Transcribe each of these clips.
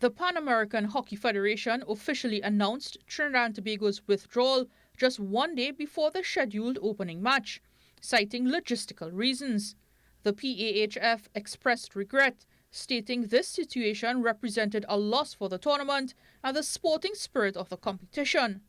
The Pan American Hockey Federation officially announced Trinidad and Tobago's withdrawal just 1 day before the scheduled opening match, citing logistical reasons. The PAHF expressed regret, stating this situation represented a loss for the tournament and the sporting spirit of the competition.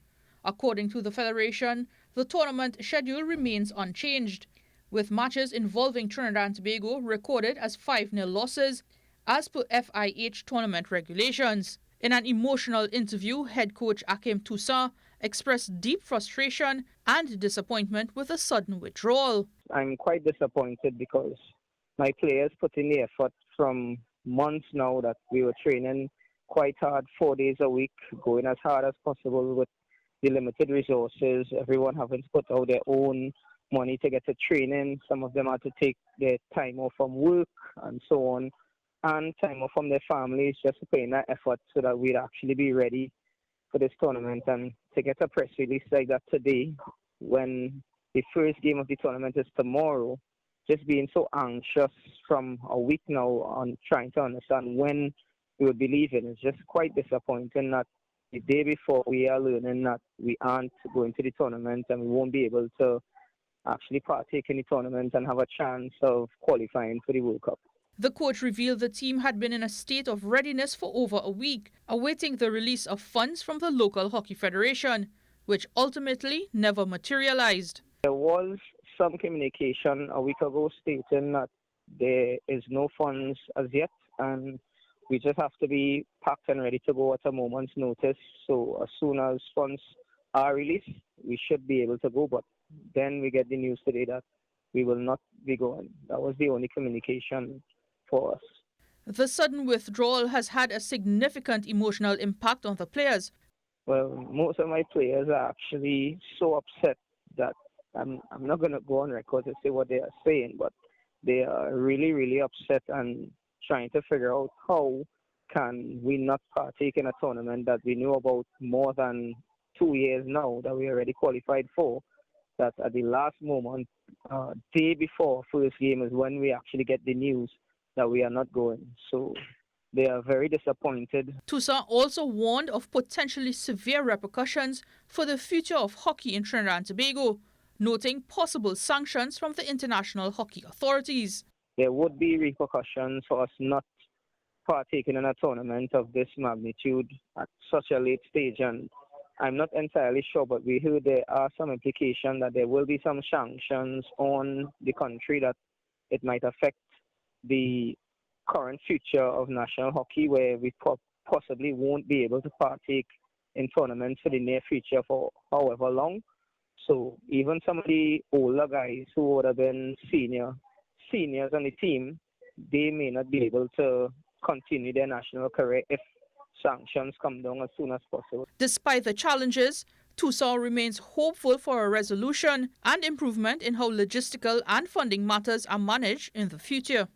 According to the Federation, the tournament schedule remains unchanged, with matches involving Trinidad and Tobago recorded as 5-0 losses, as per FIH tournament regulations. In an emotional interview, head coach Akim Toussa expressed deep frustration and disappointment with the sudden withdrawal. I'm quite disappointed because my players put in the effort from months now that we were training quite hard, 4 days a week, going as hard as possible with the limited resources. Everyone having to put out their own money to get to training. Some of them had to take their time off from work and so on, and time off from their families, just to put in that effort so that we'd actually be ready for this tournament. And to get a press release like that today, when the first game of the tournament is tomorrow, just being so anxious from a week now on trying to understand when we would be leaving, is just quite disappointing that the day before we are learning that we aren't going to the tournament and we won't be able to actually partake in the tournament and have a chance of qualifying for the World Cup. The coach revealed the team had been in a state of readiness for over a week, awaiting the release of funds from the local hockey federation, which ultimately never materialized. There was some communication a week ago stating that there is no funds as yet, and we just have to be packed and ready to go at a moment's notice. So as soon as funds are released, we should be able to go. But then we get the news today that we will not be going. That was the only communication for us. The sudden withdrawal has had a significant emotional impact on the players. Well, most of my players are actually so upset that I'm not going to go on record to say what they are saying, but they are really, really upset and trying to figure out how can we not partake in a tournament that we knew about more than 2 years now that we already qualified for, that at the last moment, day before first game is when we actually get the news that we are not going. So they are very disappointed. Toussa also warned of potentially severe repercussions for the future of hockey in Trinidad and Tobago, noting possible sanctions from the international hockey authorities. There would be repercussions for us not partaking in a tournament of this magnitude at such a late stage, and I'm not entirely sure, but we heard there are some implications that there will be some sanctions on the country, that it might affect the current future of national hockey, where we possibly won't be able to partake in tournaments for the near future for however long. So even some of the older guys who would have been seniors on the team, they may not be able to continue their national career if sanctions come down as soon as possible. Despite the challenges, Toussa remains hopeful for a resolution and improvement in how logistical and funding matters are managed in the future.